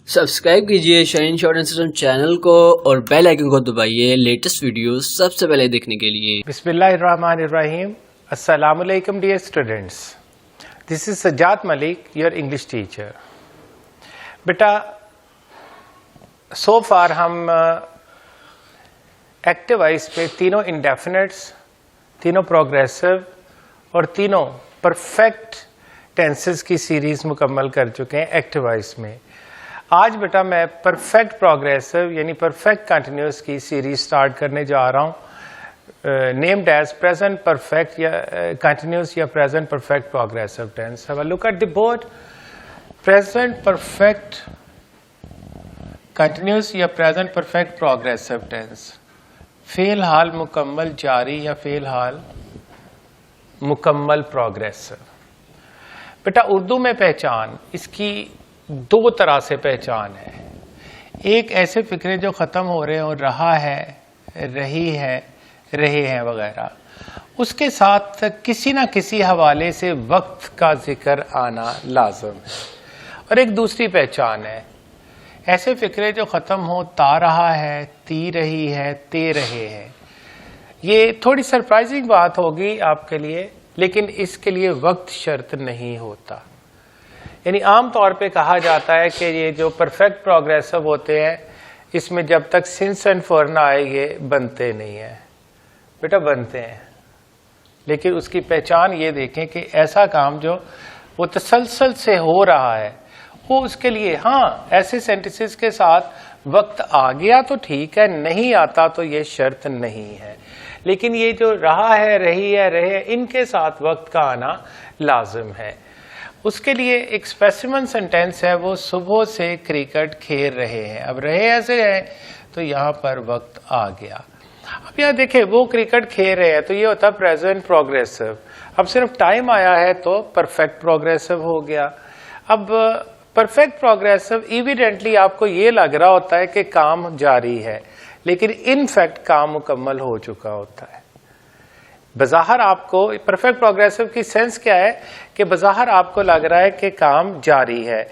Subscribe कीजिए shine short and channel को और बेल आइकन को दबाइए लेटेस्ट वीडियो सबसे पहले देखने के लिए। बिस्मिल्लाहिर्रहमानिर्रहीम। अस्सलामु अलैकुम dear students, this is Sajjad Malik, your English teacher. बेटा, सो फार हम एक्टिव वॉइस पे तीनों इंडेफिनिट्स, तीनों प्रोग्रेसिव और तीनों परफेक्ट टेंसेस की सीरीज मुकम्मल कर चुके हैं एक्टिव वॉइस में। आज बेटा मैं परफेक्ट प्रोग्रेसिव यानी परफेक्ट कंटिन्यूस की सीरीज स्टार्ट करने जा रहा हूँ, नेम्ड एज प्रेजेंट परफेक्ट या कंटिन्यूस या present perfect progressive tense. Have a look at the board. Present perfect continuous या प्रेजेंट परफेक्ट प्रोग्रेसिव टेंस, फेल हाल मुकम्मल जारी या फेल हाल मुकम्मल प्रोग्रेसिव। बेटा उर्दू में पहचान इसकी दो तरह से पहचान है। एक ऐसे फिक्रे जो ख़त्म हो रहे हैं और रहा है, रही है, रहे हैं वगैरह, उसके साथ किसी ना किसी हवाले से वक्त का जिक्र आना लाजम है। और एक दूसरी पहचान है ऐसे फिक्रे जो ख़त्म हो ता रहा है, ती रही है, ते रहे हैं। ये थोड़ी सरप्राइजिंग बात होगी आपके लिए, लेकिन इसके लिए वक्त शर्त नहीं होता। यानी आम तौर पे कहा जाता है कि ये जो परफेक्ट प्रोग्रेसिव होते हैं इसमें जब तक सिंस एंड फॉर ना आए ये बनते नहीं है। बेटा बनते हैं, लेकिन उसकी पहचान ये देखें कि ऐसा काम जो वो तसलसल से हो रहा है वो उसके लिए, हाँ ऐसे सेंटेंसेस के साथ वक्त आ गया तो ठीक है, नहीं आता तो ये शर्त नहीं है। लेकिन ये जो रहा है, रही है, रहे, इनके साथ वक्त का आना लाजिम है। उसके लिए एक स्पेसिमन सेंटेंस है, वो सुबह से क्रिकेट खेल रहे हैं। अब रहे ऐसे है तो यहाँ पर वक्त आ गया। अब यहाँ देखें वो क्रिकेट खेल रहे हैं तो ये होता है प्रेजेंट प्रोग्रेसिव। अब सिर्फ टाइम आया है तो परफेक्ट प्रोग्रेसिव हो गया। अब परफेक्ट प्रोग्रेसिव इविडेंटली आपको ये लग रहा होता है कि काम जारी है, लेकिन इन फैक्ट काम मुकम्मल हो चुका होता है। बज़ाहिर आपको परफेक्ट प्रोग्रेसिव की सेंस क्या है कि बज़ाहिर आपको लग रहा है कि काम जारी है,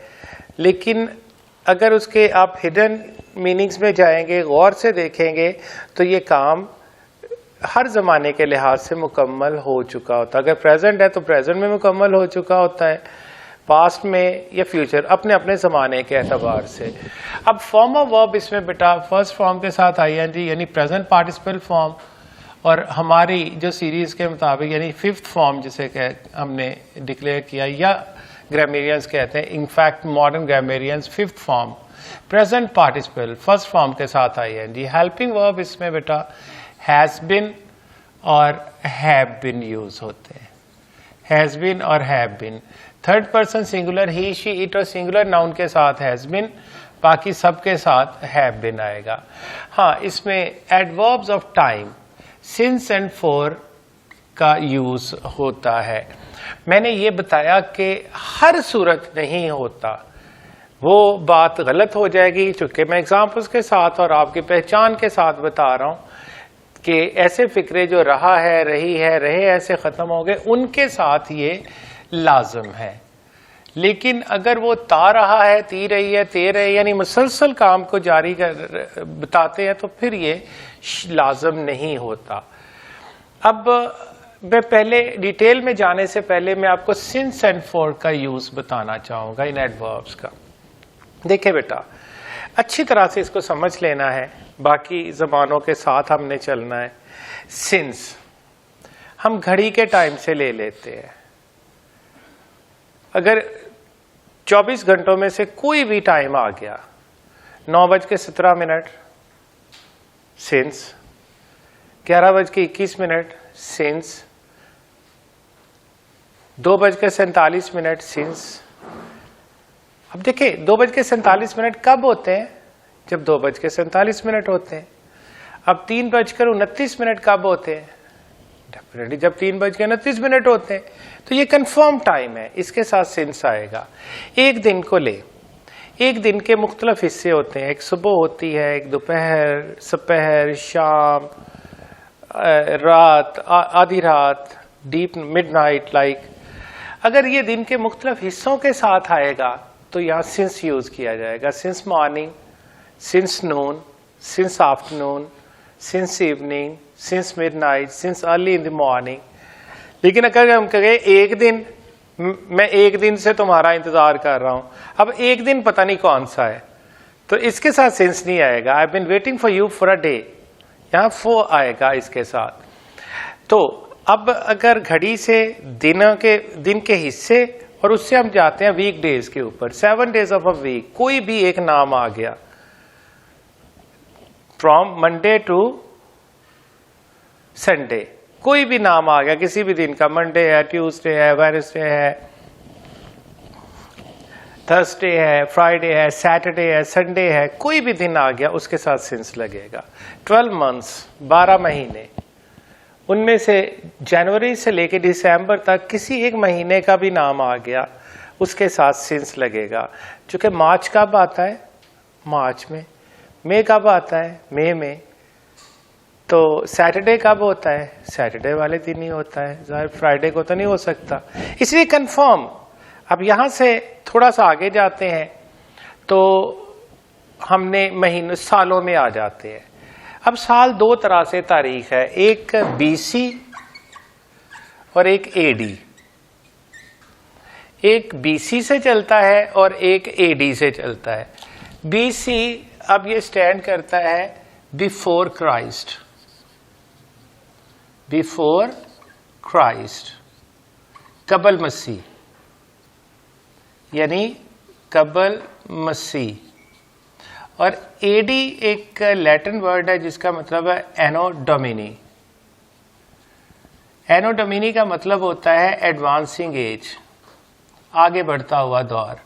लेकिन अगर उसके आप हिडन मीनिंग्स में जाएंगे, गौर से देखेंगे तो ये काम हर ज़माने के लिहाज से मुकम्मल हो चुका होता है। अगर प्रेजेंट है तो प्रेजेंट में मुकम्मल हो चुका होता है, पास्ट में या फ्यूचर, अपने अपने ज़माने के एतबार से। अब फॉर्म ऑफ वर्ब इसमें बेटा फर्स्ट फॉर्म के साथ आईएनजी यानी प्रेजेंट पार्टिसिपल फॉर्म, और हमारी जो सीरीज के मुताबिक यानी फिफ्थ फॉर्म जिसे हमने डिक्लेयर किया या ग्रामेरियंस कहते हैं, in fact modern grammarians fifth form present participle first form के साथ आईएनजी। हेल्पिंग वर्ब इसमें बेटा हैज बिन और हैव बिन यूज होते हैं, हैज बिन और have been. Third person singular he, she, it और सिंगुलर नाउन के साथ हैज बिन, बाकी सबके साथ हैव बिन आएगा। हाँ, इसमें adverbs of time since and for का यूज होता है। मैंने ये बताया कि हर सूरत नहीं होता, वो बात गलत हो जाएगी, चूंकि मैं एग्जाम्पल्स के साथ और आपकी पहचान के साथ बता रहा हूं कि ऐसे फिक्रे जो रहा है, रही है, रहे ऐसे खत्म हो गए, उनके साथ ये लाजम है। लेकिन अगर वो ता रहा है, ती रही है, ते रहे यानी मुसलसल काम को जारी कर बताते हैं तो फिर ये लाजम नहीं होता। अब मैं पहले डिटेल में जाने से पहले मैं आपको सिंस एंड फॉर का यूज बताना चाहूंगा इन एडवर्ब्स का। देखिए बेटा, अच्छी तरह से इसको समझ लेना है, बाकी जबानों के साथ हमने चलना है। सिंस हम घड़ी के टाइम से ले लेते हैं। अगर 24 घंटों में से कोई भी टाइम आ गया, 9:17 सिंस, 11:21 सिंस, 2:47 सिंस। अब देखिए 2:47 कब होते हैं? जब 2:47 होते हैं। अब 3:29 कब होते हैं? डेफिनेटली जब 3:29 होते हैं। तो ये कंफर्म टाइम है, इसके साथ सिंस आएगा। एक दिन को ले, एक दिन के मुख्तलिफ हिस्से होते हैं, एक सुबह होती है, एक दोपहर, सपहर, शाम, रात, आधी रात, डीप मिडनाइट लाइक। अगर ये दिन के मुख्तलिफ हिस्सों के साथ आएगा तो यहाँ सिंस यूज किया जाएगा। Since morning, since Noon, since afternoon, since evening, since midnight, since early in the morning. लेकिन अगर हम कहें एक दिन, मैं एक दिन से तुम्हारा इंतजार कर रहा हूं, अब एक दिन पता नहीं कौन सा है, तो इसके साथ सिंस नहीं आएगा। I been waiting for you for a day, यहाँ फॉर आएगा इसके साथ। तो अब अगर घड़ी से दिन के हिस्से और उससे हम जाते हैं वीक डेज के ऊपर, 7 days ऑफ अ वीक, कोई भी एक नाम आ गया, फ्रॉम मंडे टू संडे, कोई भी नाम आ गया किसी भी दिन का, मंडे है, ट्यूसडे है, वेडनेसडे है, थर्सडे है, फ्राइडे है, सैटरडे है, संडे है, कोई भी दिन आ गया उसके साथ सिंस लगेगा। 12 months, 12 महीने, उनमें से जनवरी से लेकर दिसंबर तक किसी एक महीने का भी नाम आ गया उसके साथ सिंस लगेगा। चूंकि मार्च कब आता है, मार्च में, मई कब आता है, मई में, तो सैटरडे कब होता है, सैटरडे वाले दिन ही होता है, ज़ाहिर फ्राइडे को तो नहीं हो सकता, इसलिए कंफर्म। अब यहाँ से थोड़ा सा आगे जाते हैं तो हमने महीनों सालों में आ जाते हैं। अब साल दो तरह से तारीख है, एक BC और एक AD। एक BC से चलता है और एक AD से चलता है। BC अब ये स्टैंड करता है बिफोर क्राइस्ट, बिफोर क्राइस्ट, कबल मसीह, यानी कबल मसीह। और AD एक लैटिन वर्ड है जिसका मतलब है एनो डोमिनी। एनो डोमिनी का मतलब होता है एडवांसिंग एज, आगे बढ़ता हुआ दौर।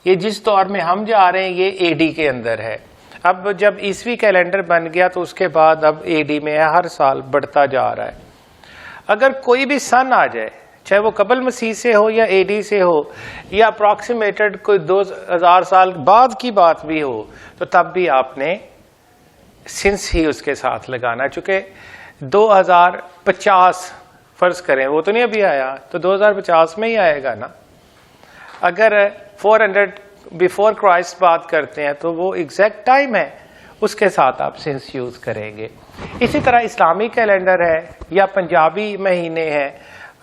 ये जिस दौर में हम जा रहे हैं ये AD के अंदर है। अब जब ईसवी कैलेंडर बन गया तो उसके बाद अब AD में हर साल बढ़ता जा रहा है। अगर कोई भी सन आ जाए, चाहे वो कबल मसीह से हो या AD से हो या अप्रॉक्सीमेटेड कोई 2000 साल बाद की बात भी हो, तो तब भी आपने सिंस ही उसके साथ लगाना। चूंकि 2050 फर्ज करें, वो तो नहीं अभी आया, तो 2050 में ही आएगा ना। अगर 400 बिफोर क्राइस्ट बात करते हैं तो वो एग्जैक्ट टाइम है, उसके साथ आप सिंस यूज करेंगे। इसी तरह इस्लामिक कैलेंडर है या पंजाबी महीने हैं,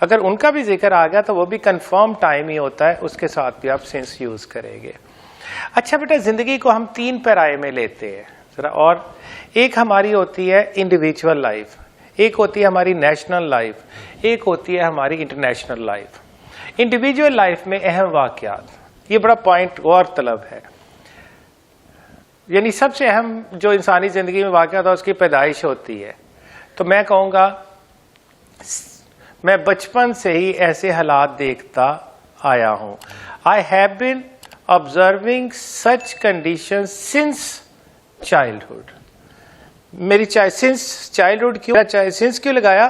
अगर उनका भी जिक्र आ गया तो वो भी कंफर्म टाइम ही होता है, उसके साथ भी आप सिंस यूज करेंगे। अच्छा बेटा, जिंदगी को हम 3 पैराए में लेते हैं जरा, और एक हमारी होती है इंडिविजुअल लाइफ, एक होती है हमारी नेशनल लाइफ, एक होती है हमारी इंटरनेशनल लाइफ। इंडिविजुअल लाइफ में अहम वाकयात, ये बड़ा पॉइंट गौर तलब है, यानी सबसे अहम जो इंसानी जिंदगी में वाकयात है उसकी पैदाइश होती है। तो मैं कहूँगा मैं बचपन से ही ऐसे हालात देखता आया हूं। I have been observing such conditions since childhood. मेरी सिंस चाइल्डहुड क्यों, सिंस क्यों लगाया?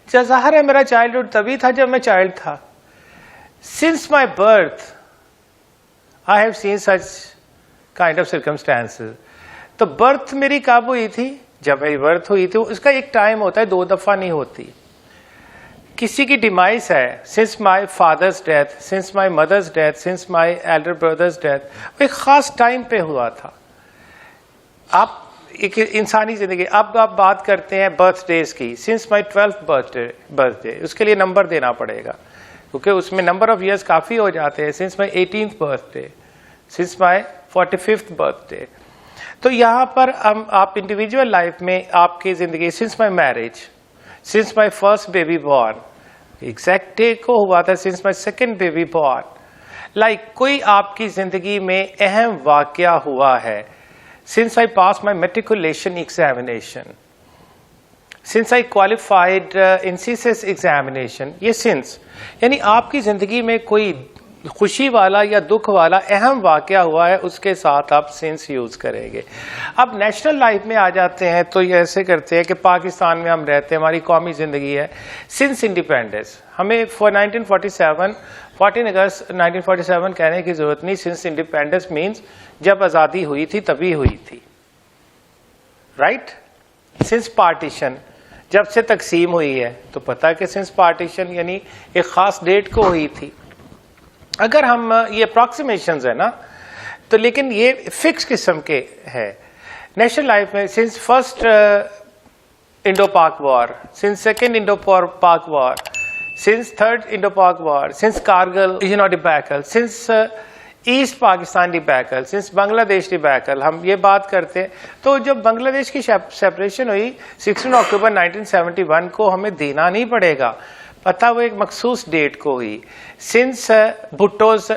ज़ाहिर है मेरा चाइल्डहुड तभी था जब मैं चाइल्ड था। Since my birth I have seen such kind of circumstances. तो बर्थ मेरी कब हुई थी? जब मेरी बर्थ हुई थी। उसका एक टाइम होता है, 2 दफा नहीं होती। किसी की डिमाइस है, since my father's death, since my mother's death, since my elder brother's death, वो एक खास टाइम पे हुआ था। आप एक इंसानी जिंदगी, अब आप बात करते हैं बर्थडेज की, सिंस माई 12th बर्थडे, उसके लिए नंबर देना पड़ेगा क्योंकि उसमें नंबर ऑफ ईयर्स काफी हो जाते हैं। Since my 18th birthday, since my 45th birthday. तो यहाँ पर आप इंडिविजुअल लाइफ में आपकी जिंदगी, since my marriage, since my first baby born, exact day को हुआ था, since my second baby born. Like कोई आपकी जिंदगी में अहम वाकया हुआ है, since I pass my matriculation examination, since I qualified in CCS examination, ये सिंस यानी आपकी जिंदगी में कोई खुशी वाला या दुख वाला अहम वाकया हुआ है, उसके साथ आप सिंस यूज करेंगे। अब नेशनल लाइफ में आ जाते हैं तो ये ऐसे करते हैं कि पाकिस्तान में हम रहते हैं, हमारी कौमी जिंदगी है। सिंस इंडिपेंडेंस, हमें 1947 14 अगस्त 1947 कहने की जरूरत नहीं। सिंस इंडिपेंडेंस मीन्स जब आज़ादी हुई थी तभी हुई थी, राइट। सिंस पार्टीशन, जब से तकसीम हुई है तो पता है कि सिंस पार्टीशन यानी एक खास डेट को हुई थी। अगर हम ये अप्रॉक्सीमेशंस है ना, तो लेकिन ये फिक्स किस्म के है। नेशनल लाइफ में सिंस फर्स्ट इंडो पाक वॉर, सिंस सेकेंड इंडो पाक वॉर, सिंस थर्ड इंडो पाक war, since Kargil debacle, since east Pakistan debacle, since Bangladesh debacle, हम ये बात करते हैं। तो जब बांग्लादेश की सेपरेशन हुई 16 अक्टूबर 1971 को, हमें देना नहीं पड़ेगा पता, वो एक मखसूस डेट को हुई। सिंस भुट्टोज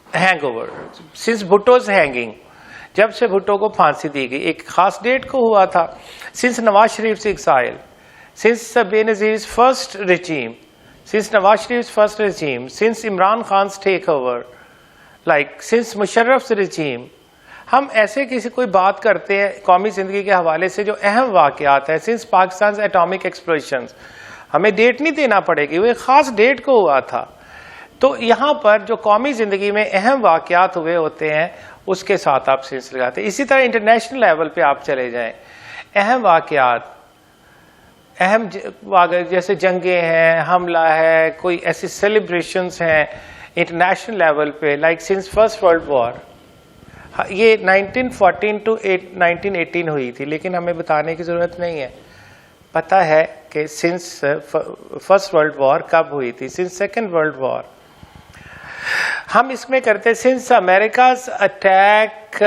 हैंगओवर, सिंस भुट्टोज हैंगिंग, जब से भुट्टो को फांसी दी गई, एक खास डेट को हुआ था। Since Nawaz Sharif exile, since Benazir first regime, since Nawaz Sharif's first regime, since Imran Khan's takeover, like since Musharraf's regime, हम ऐसे किसी कोई बात करते हैं कौमी ज़िंदगी के हवाले से जो अहम वाक़यात है। सिंस पाकिस्तान एटॉमिक एक्सप्लोजन्स, हमें डेट नहीं देना पड़ेगी, वो एक ख़ास डेट को हुआ था। तो यहाँ पर जो कौमी ज़िंदगी में अहम वाक़यात हुए होते हैं उसके साथ आप सेंस लगाते हैं। इसी तरह इंटरनेशनल लेवल पे आप चले जाएं, अहम वाक़यात, अहम जैसे जंगें हैं, हमला है, कोई ऐसी सेलिब्रेशंस हैं इंटरनेशनल लेवल पे, like since first world war, ये 1914 टू 1918 हुई थी, लेकिन हमें बताने की ज़रूरत नहीं है, पता है कि सिंस फर्स्ट वर्ल्ड वॉर कब हुई थी, सिंस सेकेंड वर्ल्ड वॉर। हम इसमें करते since America's attack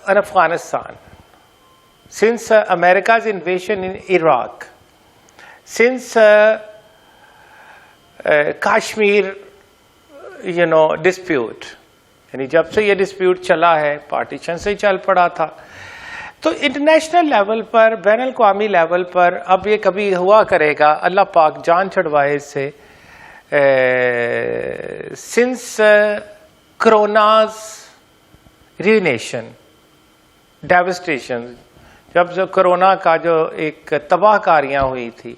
on Afghanistan, since America's invasion in Iraq, since Kashmir dispute, यानी जब से ये डिस्प्यूट चला है, पार्टीशन से ही चल पड़ा था। तो इंटरनेशनल लेवल पर, बैन अल-अक़वामी लेवल पर अब ये कभी हुआ करेगा, अल्लाह पाक जान छुड़वाए इससे। सिंस कोरोनाज रिनेशन डेवस्टेशन, जब कोरोना का जो एक तबाहकारियां हुई थी,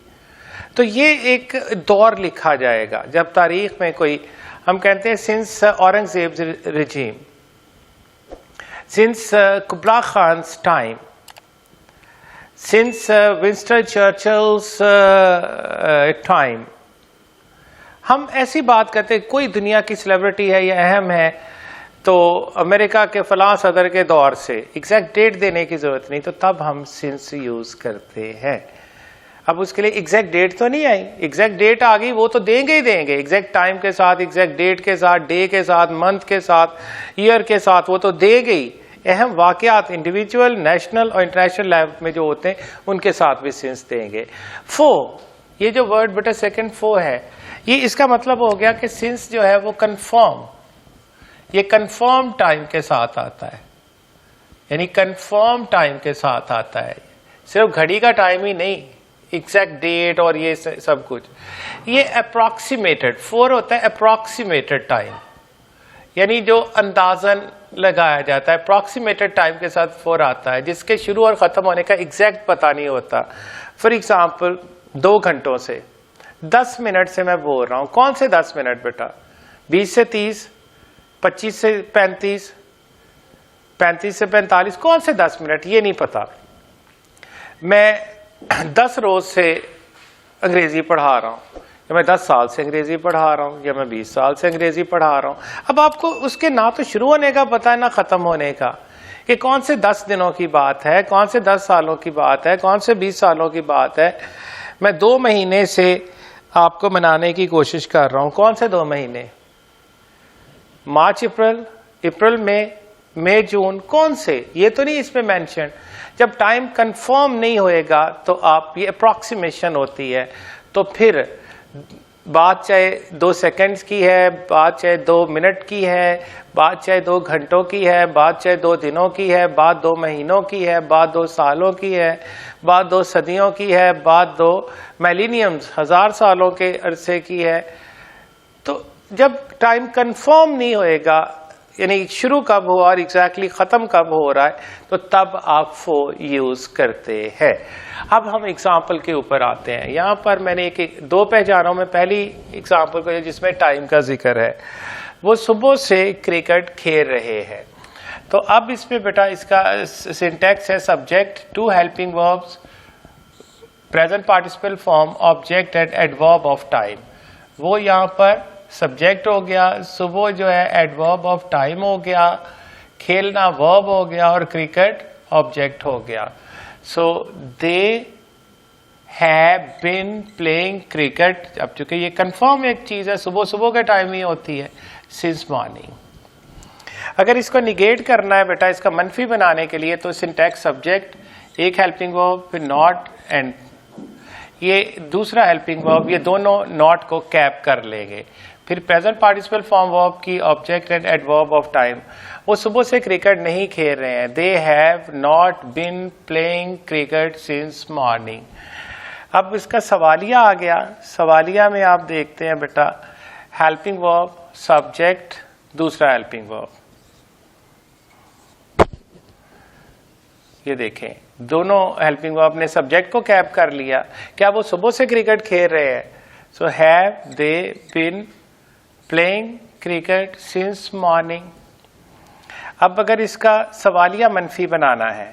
तो ये एक दौर लिखा जाएगा जब तारीख में कोई, हम कहते हैं since Aurangzeb regime, since Kubla Khan's time, since Winston Churchill's time, हम ऐसी बात करते हैं कोई दुनिया की सेलिब्रिटी है या अहम है तो अमेरिका के फलां सदर के दौर से, एग्जैक्ट डेट देने की जरूरत नहीं, तो तब हम सिंस यूज करते हैं। अब उसके लिए एग्जैक्ट डेट तो नहीं आई, एग्जैक्ट डेट आ गई वो तो देंगे ही देंगे, एग्जैक्ट टाइम के साथ, एग्जैक्ट डेट के साथ, डे के साथ, मंथ के साथ, ईयर के साथ, वो तो देंगे ही। अहम वाकयात इंडिविजुअल, नेशनल और इंटरनेशनल लेवल में जो होते हैं उनके साथ भी सिंस देंगे। फो, ये जो वर्ड बेटा सेकंड फो है, ये इसका मतलब हो गया कि सिंस जो है वो कंफर्म, ये कंफर्म टाइम के साथ आता है, यानी कंफर्म टाइम के साथ आता है, सिर्फ घड़ी का टाइम ही नहीं, एग्जैक्ट डेट और ये सब कुछ। ये अप्रॉक्सीमेटेड, फोर होता है अप्रॉक्सीमेटेड टाइम, यानी जो अंदाजन लगाया जाता है, अप्रॉक्सीमेटेड टाइम के साथ फोर आता है, जिसके शुरू और ख़त्म होने का एग्जैक्ट पता नहीं होता। फॉर एग्जाम्पल 2 घंटों से 10 मिनट से मैं बोल रहा हूँ, कौन से 10 मिनट बेटा, 20 से 30, 25 से 35, 35 से 45, कौन से 10 मिनट, ये नहीं पता। मैं 10 रोज से अंग्रेजी पढ़ा रहा हूँ, या मैं 10 साल से अंग्रेजी पढ़ा रहा हूँ, या मैं 20 साल से अंग्रेजी पढ़ा रहा हूँ। अब आपको उसके ना तो शुरू होने का पता है ना खत्म होने का, कि कौन से 10 दिनों की बात है, कौन से 10 सालों की बात है, कौन से 20 सालों की बात है। मैं 2 महीने से आपको मनाने की कोशिश कर रहा हूँ। कौन से 2 महीने, मार्च अप्रैल, अप्रैल मई जून, कौन से, ये तो नहीं इसमें मेंशन। जब टाइम कंफर्म नहीं होएगा तो आप, ये अप्रॉक्सीमेशन होती है, तो फिर बात चाहे 2 सेकंड्स की है, बात चाहे 2 मिनट की है, बात चाहे 2 घंटों की है, बात चाहे 2 दिनों की है, बात 2 महीनों की है, बात 2 सालों की है, बात 2 सदियों की है, बात 2 मिलेनियम्स, 1000 सालों के अरसे की है। तो जब टाइम कंफर्म नहीं होएगा, यानी शुरू कब हुआ और एग्जैक्टली ख़त्म कब हो रहा है, तो तब आप वो यूज़ करते हैं। अब हम एग्जाम्पल के ऊपर आते हैं। यहाँ पर मैंने एक 2 पहचानों में पहली एग्जाम्पल को जिसमें टाइम का जिक्र है, वो सुबह से क्रिकेट खेल रहे हैं। तो अब इसमें बेटा इसका सिंटैक्स है subject, 2 helping verbs, present participle form object and adverb of time, वो यहाँ पर सब्जेक्ट हो गया, सुबह जो है एडवर्ब ऑफ टाइम हो गया, खेलना वर्ब हो गया और क्रिकेट ऑब्जेक्ट हो गया। So they have been playing cricket, अब चूंकि ये कंफर्म एक चीज है, सुबह सुबह के टाइम ही होती है, सिंस मॉर्निंग। अगर इसको निगेट करना है बेटा, इसका मनफी बनाने के लिए, तो सिंटैक्स सब्जेक्ट, एक हेल्पिंग वर्ब, फिर नॉट एंड ये दूसरा हेल्पिंग वर्ब, ये दोनों नॉट को कैप कर लेंगे। फिर प्रेजेंट पार्टिसिपल फॉर्म वर्ब की object and adverb of time, वो सुबह से क्रिकेट नहीं खेल रहे हैं, they have not been playing cricket since morning. अब इसका सवालिया आ गया, सवालिया में आप देखते हैं बेटा हेल्पिंग वर्ब, सब्जेक्ट, दूसरा हेल्पिंग वर्ब, ये देखें दोनों हेल्पिंग वर्ब ने सब्जेक्ट को कैप कर लिया। क्या वो सुबह से क्रिकेट खेल रहे हैं? So have they been playing cricket since morning. अब अगर इसका सवालिया मनफी बनाना है,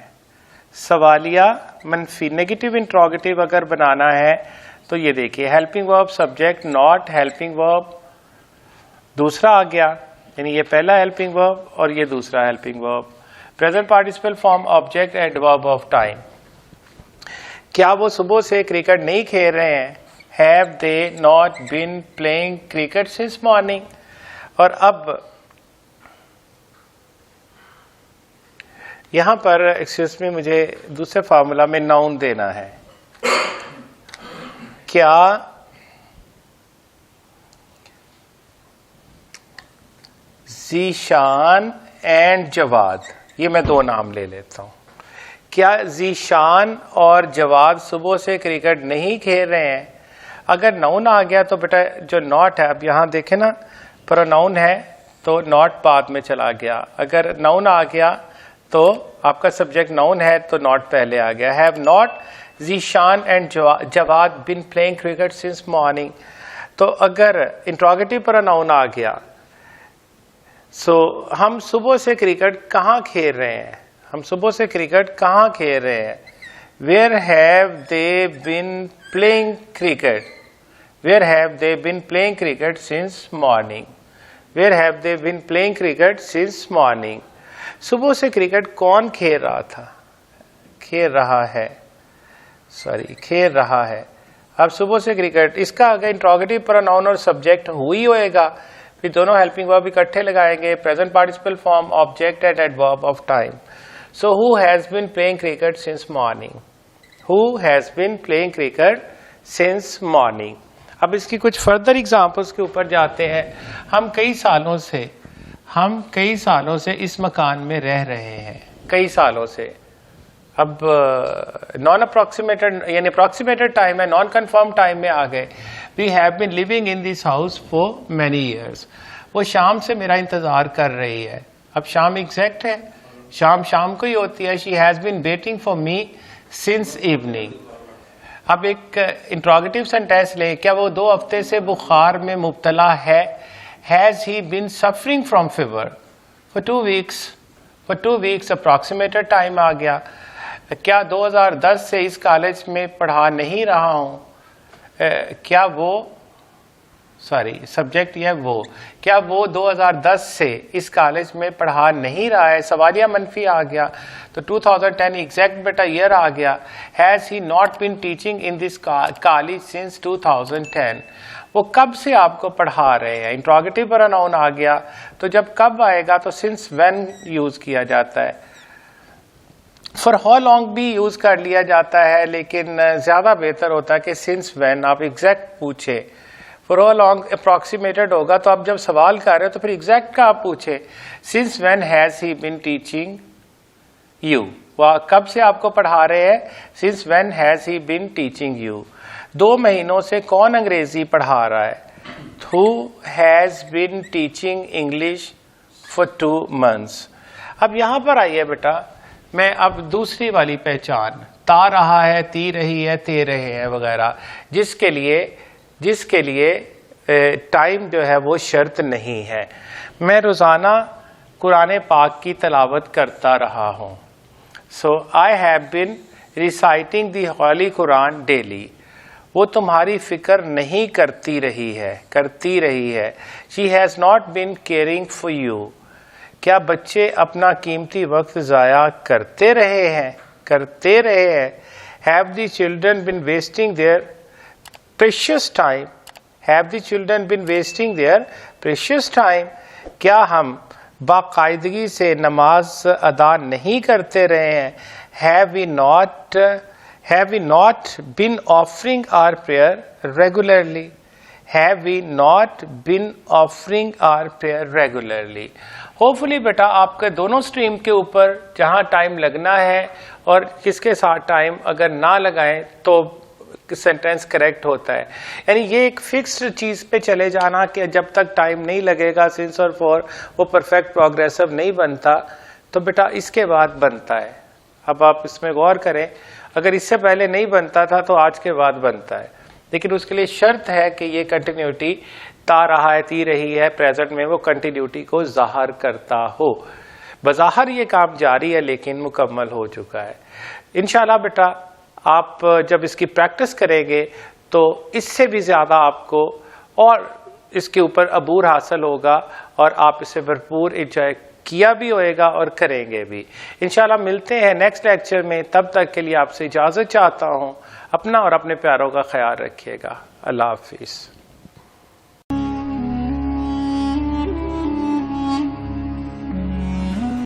सवालिया मनफी नेगेटिव इंट्रोगेटिव अगर बनाना है, तो ये देखिए helping verb subject not helping verb, दूसरा आ गया, यानी ये पहला हेल्पिंग वर्ब और ये दूसरा helping verb. Present participle form object adverb of time, क्या वो सुबह से क्रिकेट नहीं खेल रहे हैं? Have they not been playing cricket since morning. और अब यहां पर एक्सक्यूज मी, मुझे दूसरे फार्मूला में नाउन देना है। क्या ज़ीशान एंड जवाद, ये मैं दो नाम ले लेता हूं। क्या ज़ीशान और जवाद सुबह से क्रिकेट नहीं खेल रहे हैं? अगर नाउन आ गया तो बेटा जो नॉट है, अब यहां देखें ना, प्रोनाउन है तो नॉट बाद में चला गया। अगर नाउन आ गया तो आपका सब्जेक्ट नाउन है तो नॉट पहले आ गया। Have not Zeeshan and Jawad been playing cricket since morning. तो अगर इंट्रोगेटिव प्रोनाउन आ गया, सो हम सुबह से क्रिकेट कहाँ खेल रहे हैं? हम सुबह से क्रिकेट कहाँ खेल रहे हैं? Where have they been playing cricket? Where have they been playing cricket since morning? Where have they been playing cricket since morning? सुबह से क्रिकेट कौन खेल रहा था? खेल रहा है, सॉरी खेल रहा है। अब सुबह से क्रिकेट, इसका अगर इंट्रोगेटिव प्रोनाउन और सब्जेक्ट हुई होएगा, फिर दोनों हेल्पिंग वर्ब इकट्ठे लगाएंगे, present participle form object and adverb of time. So who has been playing cricket since morning? Who has been playing cricket since morning. अब इसकी कुछ फर्दर एग्जांपल्स के ऊपर जाते हैं। हम कई सालों से इस मकान में रह रहे हैं, कई सालों से। अब नॉन अप्रोक्सीमेटेड यानी अप्रोक्सीमेटेड टाइम है, नॉन कंफर्म टाइम में आ गए। We have been living in this house for many years. वो शाम से मेरा इंतजार कर रही है। अब शाम एग्जैक्ट है, शाम शाम को ही होती है। She has been waiting for me since evening. अब एक इंट्रोगेटिव सेंटेंस ले, क्या वो 2 हफ्ते से बुखार में मुब्तला है? Has he been suffering from fever for 2 weeks? For 2 weeks approximated time आ गया। क्या 2010 से इस कॉलेज में पढ़ा नहीं रहा हूं? क्या वो, सॉरी सब्जेक्ट ये वो, क्या वो 2010 से इस कॉलेज में पढ़ा नहीं रहा है? सवालिया मनफी आ गया तो 2010 एग्जैक्ट बेटा ईयर आ गया। Has he not been teaching in this college since 2010? वो कब से आपको पढ़ा रहे हैं? इंट्रोगेटिव प्रोनाउन आ गया तो जब कब आएगा तो सिंस व्हेन यूज किया जाता है। फॉर हाउ लॉन्ग भी यूज कर लिया जाता है, लेकिन ज्यादा बेहतर होता है कि सिंस व्हेन आप एग्जैक्ट पूछे। फॉर हाउ लॉन्ग अप्रोक्सीमेटेड होगा तो आप जब सवाल कर रहे हो तो फिर एग्जैक्ट का आप पूछे। Since when has he been teaching you? वह कब से आपको पढ़ा रहे हैं? Since when has he been teaching you? 2 महीनों से कौन अंग्रेजी पढ़ा रहा है? Who has been teaching English for 2 months? अब यहां पर आइए बेटा, मैं अब दूसरी वाली पहचान, ता रहा है, ती रही है, ते रहे हैं वगैरह, जिसके लिए टाइम जो है वो शर्त नहीं है। मैं रोजाना कुरान पाक की तलावत करता रहा हूं। So I have been reciting the Holy Quran daily. वो तुम्हारी फिक्र नहीं करती रही है. She has not been caring for you. क्या बच्चे अपना कीमती वक्त ज़ाया करते रहे हैं? Have the children been wasting their precious time? क्या हम बाकायदगी से नमाज अदा नहीं करते रहे हैं? Have we not been offering our prayer regularly? Hopefully बेटा आपके दोनों स्ट्रीम के ऊपर जहाँ टाइम लगना है और किसके साथ टाइम अगर ना लगाएं तो सेंटेंस करेक्ट होता है. यानी ये एक फिक्स्ड चीज पे चले जाना कि जब तक टाइम नहीं लगेगा सिंस और फॉर वो परफेक्ट प्रोग्रेसिव नहीं बनता, तो बेटा इसके बाद बनता है. अब आप इसमें गौर करें, अगर इससे पहले नहीं बनता था तो आज के बाद बनता है, लेकिन उसके लिए शर्त है कि ये कंटिन्यूटी ती रही है, प्रेजेंट में वो कंटिन्यूटी को ज़ाहिर करता हो. बज़ाहिर ये काम जारी है लेकिन मुकम्मल हो चुका है. इंशाल्लाह बेटा आप जब इसकी प्रैक्टिस करेंगे तो इससे भी ज़्यादा आपको और इसके ऊपर अबूर हासिल होगा और आप इसे भरपूर एंजॉय किया भी होएगा और करेंगे भी. इंशाल्लाह मिलते हैं नेक्स्ट लेक्चर में. तब तक के लिए आपसे इजाज़त चाहता हूँ. अपना और अपने प्यारों का ख्याल रखिएगा. अल्लाह हाफिज़.